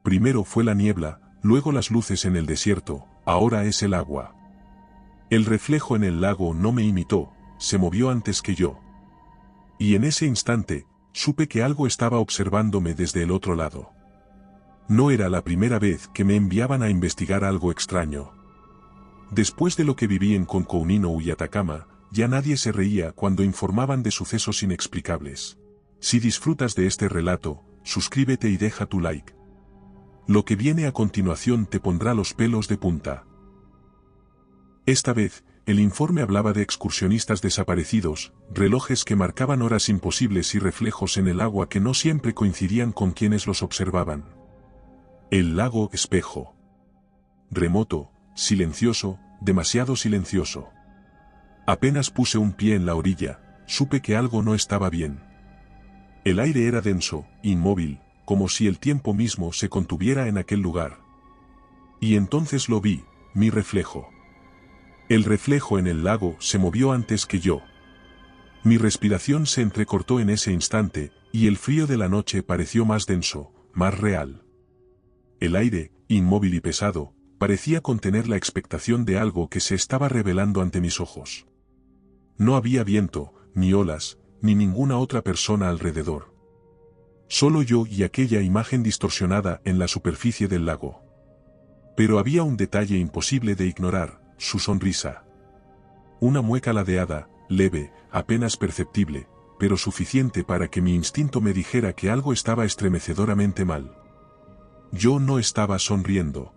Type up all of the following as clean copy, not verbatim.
Primero fue la niebla, luego las luces en el desierto, ahora es el agua. El reflejo en el lago no me imitó, se movió antes que yo. Y en ese instante, supe que algo estaba observándome desde el otro lado. No era la primera vez que me enviaban a investigar algo extraño. Después de lo que viví en Concouninou y Atacama, ya nadie se reía cuando informaban de sucesos inexplicables. Si disfrutas de este relato, suscríbete y deja tu like. Lo que viene a continuación te pondrá los pelos de punta. Esta vez, el informe hablaba de excursionistas desaparecidos, relojes que marcaban horas imposibles y reflejos en el agua que no siempre coincidían con quienes los observaban. El lago espejo. Remoto, silencioso, demasiado silencioso. Apenas puse un pie en la orilla, supe que algo no estaba bien. El aire era denso, inmóvil, como si el tiempo mismo se contuviera en aquel lugar. Y entonces lo vi, mi reflejo. El reflejo en el lago se movió antes que yo. Mi respiración se entrecortó en ese instante, y el frío de la noche pareció más denso, más real. El aire, inmóvil y pesado, parecía contener la expectación de algo que se estaba revelando ante mis ojos. No había viento, ni olas, ni ninguna otra persona alrededor. Solo yo y aquella imagen distorsionada en la superficie del lago. Pero había un detalle imposible de ignorar, su sonrisa. Una mueca ladeada, leve, apenas perceptible, pero suficiente para que mi instinto me dijera que algo estaba estremecedoramente mal. Yo no estaba sonriendo.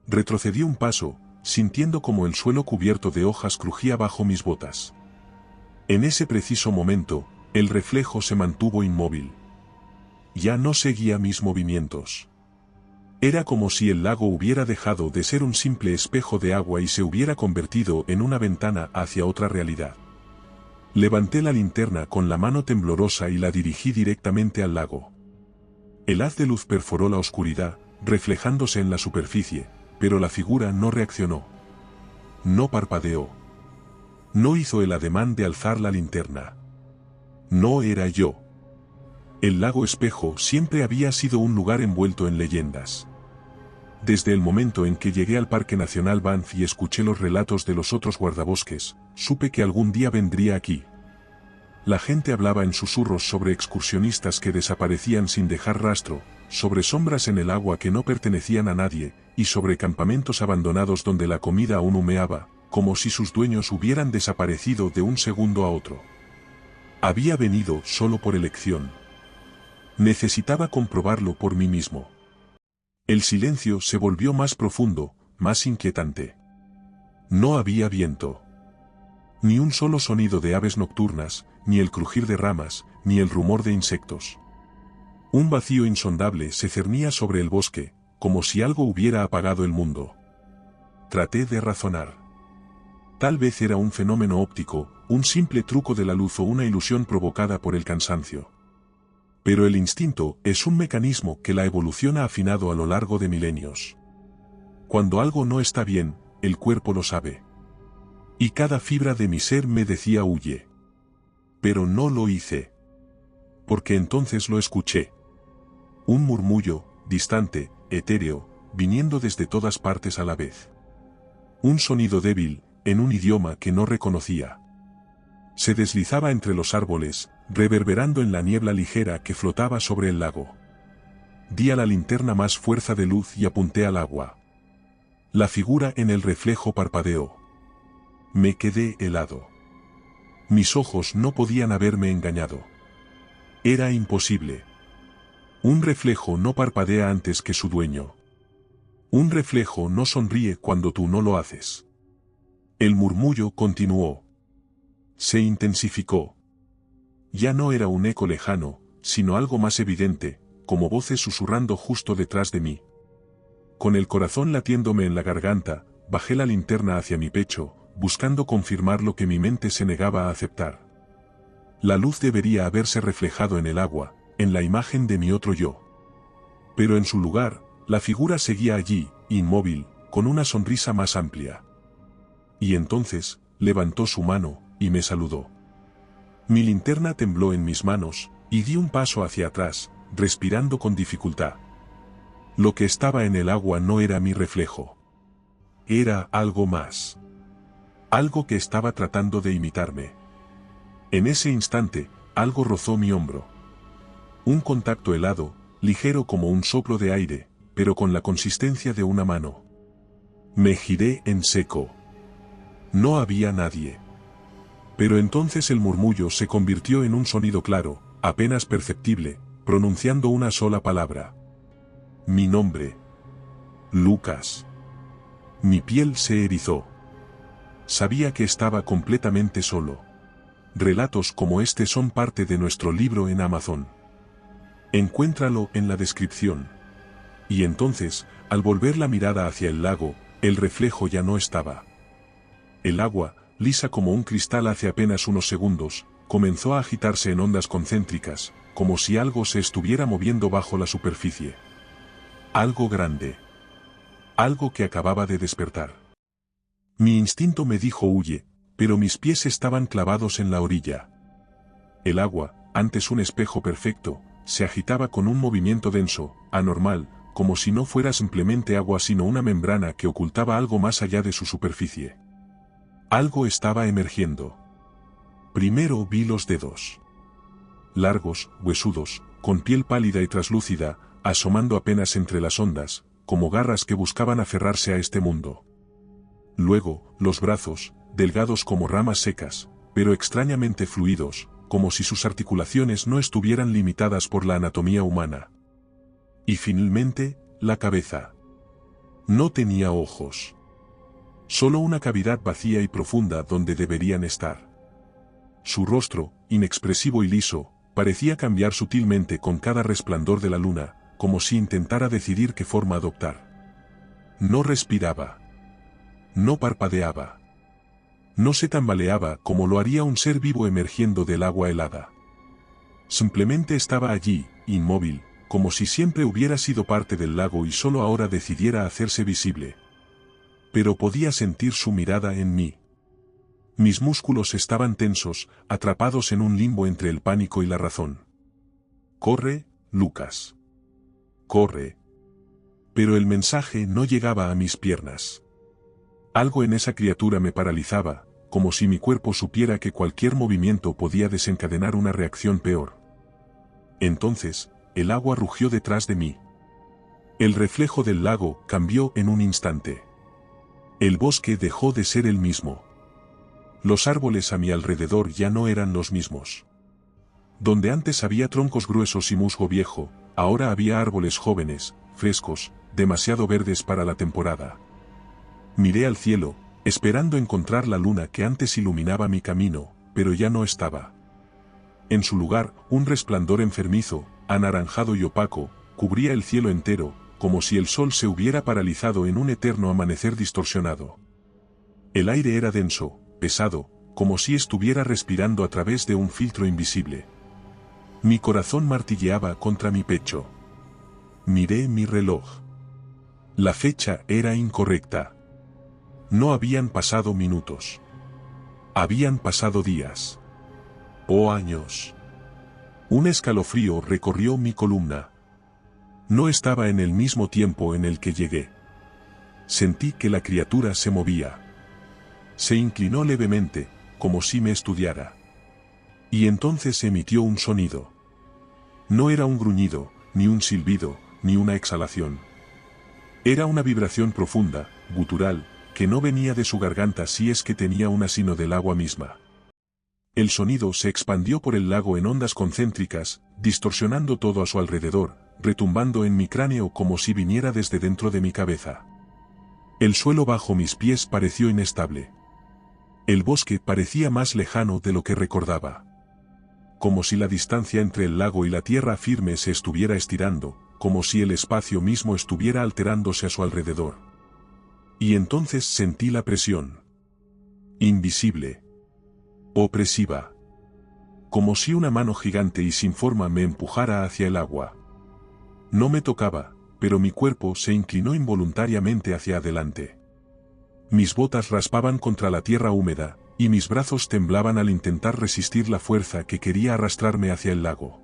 Retrocedí un paso, sintiendo como el suelo cubierto de hojas crujía bajo mis botas. En ese preciso momento, el reflejo se mantuvo inmóvil. Ya no seguía mis movimientos. Era como si el lago hubiera dejado de ser un simple espejo de agua y se hubiera convertido en una ventana hacia otra realidad. Levanté la linterna con la mano temblorosa y la dirigí directamente al lago. El haz de luz perforó la oscuridad, reflejándose en la superficie, pero la figura no reaccionó. No parpadeó. No hizo el ademán de alzar la linterna. No era yo. El lago espejo siempre había sido un lugar envuelto en leyendas. Desde el momento en que llegué al Parque Nacional Banff y escuché los relatos de los otros guardabosques, supe que algún día vendría aquí. La gente hablaba en susurros sobre excursionistas que desaparecían sin dejar rastro, sobre sombras en el agua que no pertenecían a nadie, y sobre campamentos abandonados donde la comida aún humeaba, como si sus dueños hubieran desaparecido de un segundo a otro. Había venido solo por elección. Necesitaba comprobarlo por mí mismo. El silencio se volvió más profundo, más inquietante. No había viento. Ni un solo sonido de aves nocturnas, ni el crujir de ramas, ni el rumor de insectos. Un vacío insondable se cernía sobre el bosque, como si algo hubiera apagado el mundo. Traté de razonar. Tal vez era un fenómeno óptico, un simple truco de la luz o una ilusión provocada por el cansancio. Pero el instinto es un mecanismo que la evolución ha afinado a lo largo de milenios. Cuando algo no está bien, el cuerpo lo sabe. Y cada fibra de mi ser me decía huye. Pero no lo hice. Porque entonces lo escuché. Un murmullo, distante, etéreo, viniendo desde todas partes a la vez. Un sonido débil, en un idioma que no reconocía. Se deslizaba entre los árboles, reverberando en la niebla ligera que flotaba sobre el lago. Di a la linterna más fuerza de luz y apunté al agua. La figura en el reflejo parpadeó. Me quedé helado. Mis ojos no podían haberme engañado. Era imposible. Un reflejo no parpadea antes que su dueño. Un reflejo no sonríe cuando tú no lo haces. El murmullo continuó. Se intensificó. Ya no era un eco lejano, sino algo más evidente, como voces susurrando justo detrás de mí. Con el corazón latiéndome en la garganta, bajé la linterna hacia mi pecho, buscando confirmar lo que mi mente se negaba a aceptar. La luz debería haberse reflejado en el agua, en la imagen de mi otro yo. Pero en su lugar, la figura seguía allí, inmóvil, con una sonrisa más amplia. Y entonces, levantó su mano, y me saludó. Mi linterna tembló en mis manos, y di un paso hacia atrás, respirando con dificultad. Lo que estaba en el agua no era mi reflejo. Era algo más. Algo que estaba tratando de imitarme. En ese instante, algo rozó mi hombro. Un contacto helado, ligero como un soplo de aire, pero con la consistencia de una mano. Me giré en seco. No había nadie. Pero entonces el murmullo se convirtió en un sonido claro, apenas perceptible, pronunciando una sola palabra. Mi nombre. Lucas. Mi piel se erizó. Sabía que estaba completamente solo. Relatos como este son parte de nuestro libro en Amazon. Encuéntralo en la descripción. Y entonces, al volver la mirada hacia el lago, el reflejo ya no estaba. El agua, lisa como un cristal hace apenas unos segundos, comenzó a agitarse en ondas concéntricas, como si algo se estuviera moviendo bajo la superficie. Algo grande. Algo que acababa de despertar. Mi instinto me dijo huye, pero mis pies estaban clavados en la orilla. El agua, antes un espejo perfecto, se agitaba con un movimiento denso, anormal, como si no fuera simplemente agua sino una membrana que ocultaba algo más allá de su superficie. Algo estaba emergiendo. Primero vi los dedos. Largos, huesudos, con piel pálida y traslúcida, asomando apenas entre las ondas, como garras que buscaban aferrarse a este mundo. Luego, los brazos, delgados como ramas secas, pero extrañamente fluidos, como si sus articulaciones no estuvieran limitadas por la anatomía humana. Y finalmente, la cabeza. No tenía ojos. Solo una cavidad vacía y profunda donde deberían estar. Su rostro, inexpresivo y liso, parecía cambiar sutilmente con cada resplandor de la luna, como si intentara decidir qué forma adoptar. No respiraba. No parpadeaba. No se tambaleaba como lo haría un ser vivo emergiendo del agua helada. Simplemente estaba allí, inmóvil, como si siempre hubiera sido parte del lago y solo ahora decidiera hacerse visible. Pero podía sentir su mirada en mí. Mis músculos estaban tensos, atrapados en un limbo entre el pánico y la razón. Corre, Lucas. Corre. Pero el mensaje no llegaba a mis piernas. Algo en esa criatura me paralizaba, como si mi cuerpo supiera que cualquier movimiento podía desencadenar una reacción peor. Entonces, el agua rugió detrás de mí. El reflejo del lago cambió en un instante. El bosque dejó de ser el mismo. Los árboles a mi alrededor ya no eran los mismos. Donde antes había troncos gruesos y musgo viejo, ahora había árboles jóvenes, frescos, demasiado verdes para la temporada. Miré al cielo, esperando encontrar la luna que antes iluminaba mi camino, pero ya no estaba. En su lugar, un resplandor enfermizo, anaranjado y opaco, cubría el cielo entero, como si el sol se hubiera paralizado en un eterno amanecer distorsionado. El aire era denso, pesado, como si estuviera respirando a través de un filtro invisible. Mi corazón martilleaba contra mi pecho. Miré mi reloj. La fecha era incorrecta. No habían pasado minutos. Habían pasado días. O años. Un escalofrío recorrió mi columna. No estaba en el mismo tiempo en el que llegué. Sentí que la criatura se movía. Se inclinó levemente, como si me estudiara. Y entonces emitió un sonido. No era un gruñido, ni un silbido, ni una exhalación. Era una vibración profunda, gutural, que no venía de su garganta si es que tenía una sino del agua misma. El sonido se expandió por el lago en ondas concéntricas, distorsionando todo a su alrededor, retumbando en mi cráneo como si viniera desde dentro de mi cabeza. El suelo bajo mis pies pareció inestable. El bosque parecía más lejano de lo que recordaba. Como si la distancia entre el lago y la tierra firme se estuviera estirando, como si el espacio mismo estuviera alterándose a su alrededor. Y entonces sentí la presión. Invisible. Opresiva. Como si una mano gigante y sin forma me empujara hacia el agua. No me tocaba, pero mi cuerpo se inclinó involuntariamente hacia adelante. Mis botas raspaban contra la tierra húmeda, y mis brazos temblaban al intentar resistir la fuerza que quería arrastrarme hacia el lago.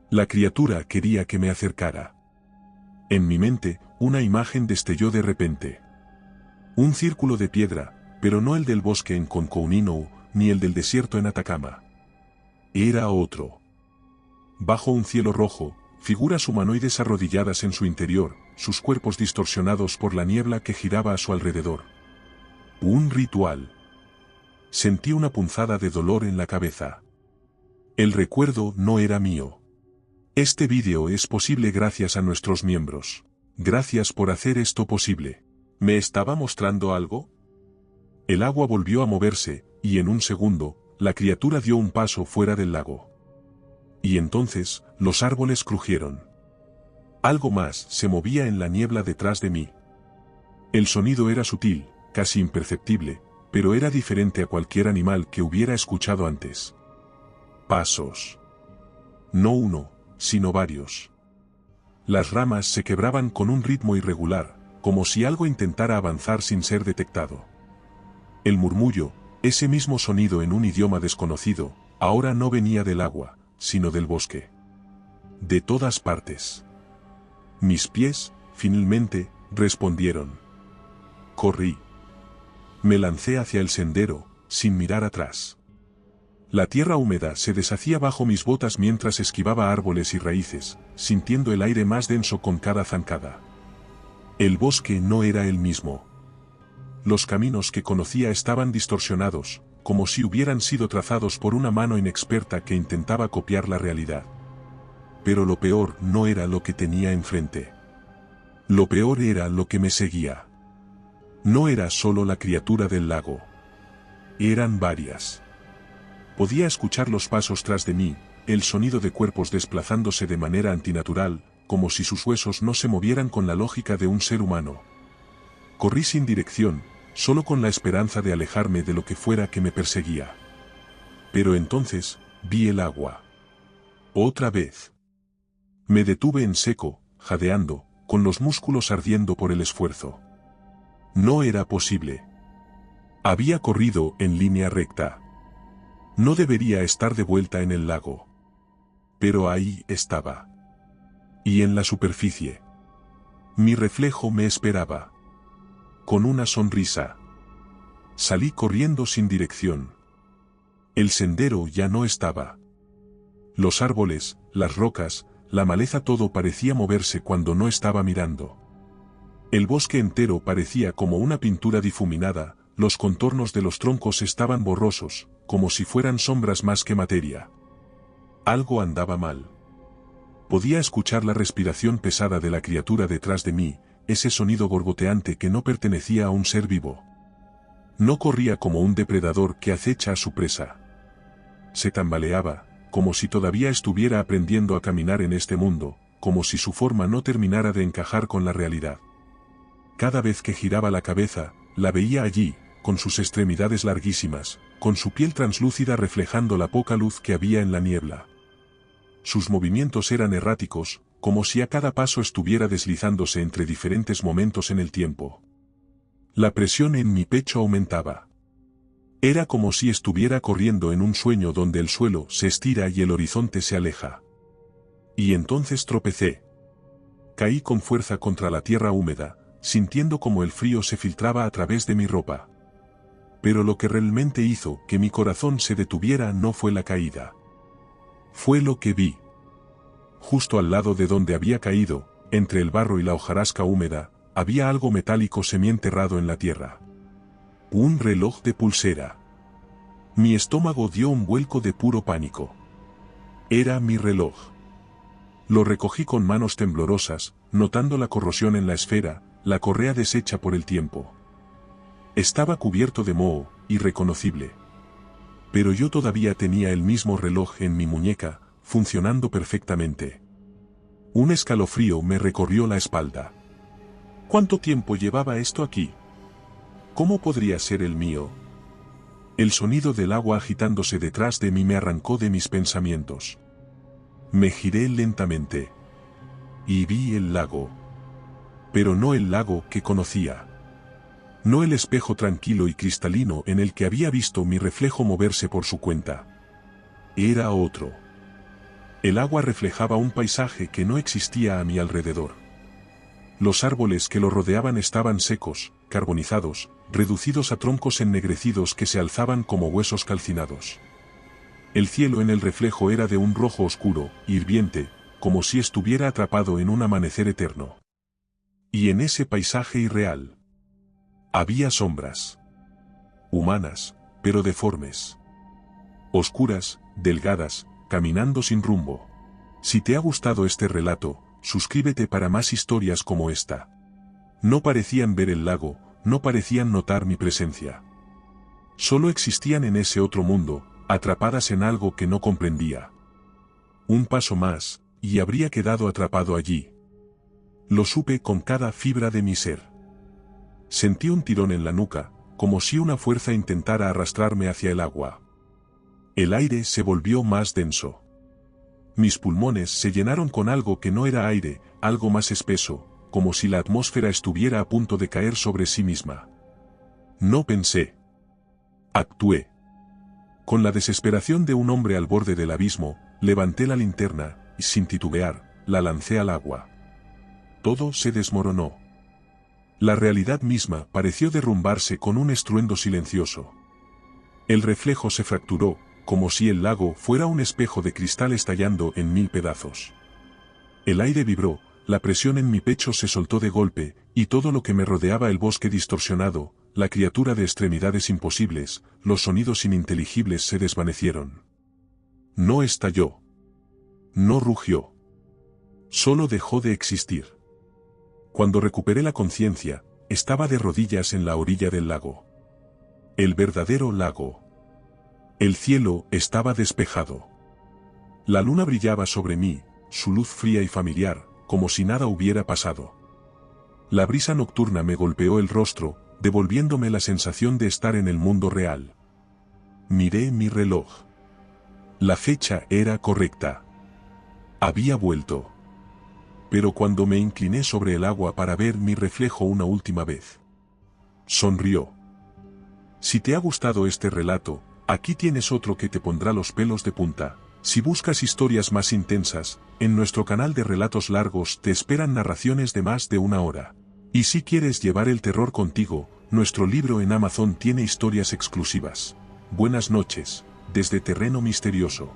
La criatura quería que me acercara. En mi mente, una imagen destelló de repente. Un círculo de piedra, pero no el del bosque en Concouninou, ni el del desierto en Atacama. Era otro. Bajo un cielo rojo, figuras humanoides arrodilladas en su interior, sus cuerpos distorsionados por la niebla que giraba a su alrededor. Un ritual. Sentí una punzada de dolor en la cabeza. El recuerdo no era mío. Este vídeo es posible gracias a nuestros miembros. Gracias por hacer esto posible. ¿Me estaba mostrando algo? El agua volvió a moverse, y en un segundo, la criatura dio un paso fuera del lago. Y entonces, los árboles crujieron. Algo más se movía en la niebla detrás de mí. El sonido era sutil, casi imperceptible, pero era diferente a cualquier animal que hubiera escuchado antes. Pasos. No uno, sino varios. Las ramas se quebraban con un ritmo irregular, como si algo intentara avanzar sin ser detectado. El murmullo, ese mismo sonido en un idioma desconocido, ahora no venía del agua, sino del bosque. De todas partes. Mis pies, finalmente, respondieron. Corrí. Me lancé hacia el sendero, sin mirar atrás. La tierra húmeda se deshacía bajo mis botas mientras esquivaba árboles y raíces, sintiendo el aire más denso con cada zancada. El bosque no era el mismo. Los caminos que conocía estaban distorsionados, como si hubieran sido trazados por una mano inexperta que intentaba copiar la realidad. Pero lo peor no era lo que tenía enfrente. Lo peor era lo que me seguía. No era solo la criatura del lago. Eran varias. Podía escuchar los pasos tras de mí, el sonido de cuerpos desplazándose de manera antinatural, como si sus huesos no se movieran con la lógica de un ser humano. Corrí sin dirección, solo con la esperanza de alejarme de lo que fuera que me perseguía. Pero entonces, vi el agua. Otra vez. Me detuve en seco, jadeando, con los músculos ardiendo por el esfuerzo. No era posible. Había corrido en línea recta. No debería estar de vuelta en el lago. Pero ahí estaba. Y en la superficie. Mi reflejo me esperaba. Con una sonrisa. Salí corriendo sin dirección. El sendero ya no estaba. Los árboles, las rocas, la maleza, todo parecía moverse cuando no estaba mirando. El bosque entero parecía como una pintura difuminada, los contornos de los troncos estaban borrosos, como si fueran sombras más que materia. Algo andaba mal. Podía escuchar la respiración pesada de la criatura detrás de mí, ese sonido gorgoteante que no pertenecía a un ser vivo. No corría como un depredador que acecha a su presa. Se tambaleaba, como si todavía estuviera aprendiendo a caminar en este mundo, como si su forma no terminara de encajar con la realidad. Cada vez que giraba la cabeza, la veía allí, con sus extremidades larguísimas, con su piel translúcida reflejando la poca luz que había en la niebla. Sus movimientos eran erráticos, como si a cada paso estuviera deslizándose entre diferentes momentos en el tiempo. La presión en mi pecho aumentaba. Era como si estuviera corriendo en un sueño donde el suelo se estira y el horizonte se aleja. Y entonces tropecé. Caí con fuerza contra la tierra húmeda, sintiendo como el frío se filtraba a través de mi ropa. Pero lo que realmente hizo que mi corazón se detuviera no fue la caída. Fue lo que vi. Justo al lado de donde había caído, entre el barro y la hojarasca húmeda, había algo metálico semienterrado en la tierra. Un reloj de pulsera. Mi estómago dio un vuelco de puro pánico. Era mi reloj. Lo recogí con manos temblorosas, notando la corrosión en la esfera, la correa deshecha por el tiempo. Estaba cubierto de moho, irreconocible. Pero yo todavía tenía el mismo reloj en mi muñeca, funcionando perfectamente. Un escalofrío me recorrió la espalda. ¿Cuánto tiempo llevaba esto aquí? ¿Cómo podría ser el mío? El sonido del agua agitándose detrás de mí me arrancó de mis pensamientos. Me giré lentamente. Y vi el lago. Pero no el lago que conocía. No el espejo tranquilo y cristalino en el que había visto mi reflejo moverse por su cuenta. Era otro. El agua reflejaba un paisaje que no existía a mi alrededor. Los árboles que lo rodeaban estaban secos, carbonizados, reducidos a troncos ennegrecidos que se alzaban como huesos calcinados. El cielo en el reflejo era de un rojo oscuro, hirviente, como si estuviera atrapado en un amanecer eterno. Y en ese paisaje irreal había sombras. Humanas, pero deformes. Oscuras, delgadas, caminando sin rumbo. Si te ha gustado este relato, suscríbete para más historias como esta. No parecían ver el lago, no parecían notar mi presencia. Solo existían en ese otro mundo, atrapadas en algo que no comprendía. Un paso más, y habría quedado atrapado allí. Lo supe con cada fibra de mi ser. Sentí un tirón en la nuca, como si una fuerza intentara arrastrarme hacia el agua. El aire se volvió más denso. Mis pulmones se llenaron con algo que no era aire, algo más espeso, como si la atmósfera estuviera a punto de caer sobre sí misma. No pensé. Actué. Con la desesperación de un hombre al borde del abismo, levanté la linterna, y sin titubear, la lancé al agua. Todo se desmoronó. La realidad misma pareció derrumbarse con un estruendo silencioso. El reflejo se fracturó, como si el lago fuera un espejo de cristal estallando en 1000 pedazos. El aire vibró, la presión en mi pecho se soltó de golpe, y todo lo que me rodeaba, el bosque distorsionado, la criatura de extremidades imposibles, los sonidos ininteligibles se desvanecieron. No estalló. No rugió. Solo dejó de existir. Cuando recuperé la conciencia, estaba de rodillas en la orilla del lago. El verdadero lago. El cielo estaba despejado. La luna brillaba sobre mí, su luz fría y familiar, como si nada hubiera pasado. La brisa nocturna me golpeó el rostro, devolviéndome la sensación de estar en el mundo real. Miré mi reloj. La fecha era correcta. Había vuelto. Pero cuando me incliné sobre el agua para ver mi reflejo una última vez, sonrió. Si te ha gustado este relato, aquí tienes otro que te pondrá los pelos de punta. Si buscas historias más intensas, en nuestro canal de relatos largos te esperan narraciones de más de 1 hora. Y si quieres llevar el terror contigo, nuestro libro en Amazon tiene historias exclusivas. Buenas noches, desde Terreno Misterioso.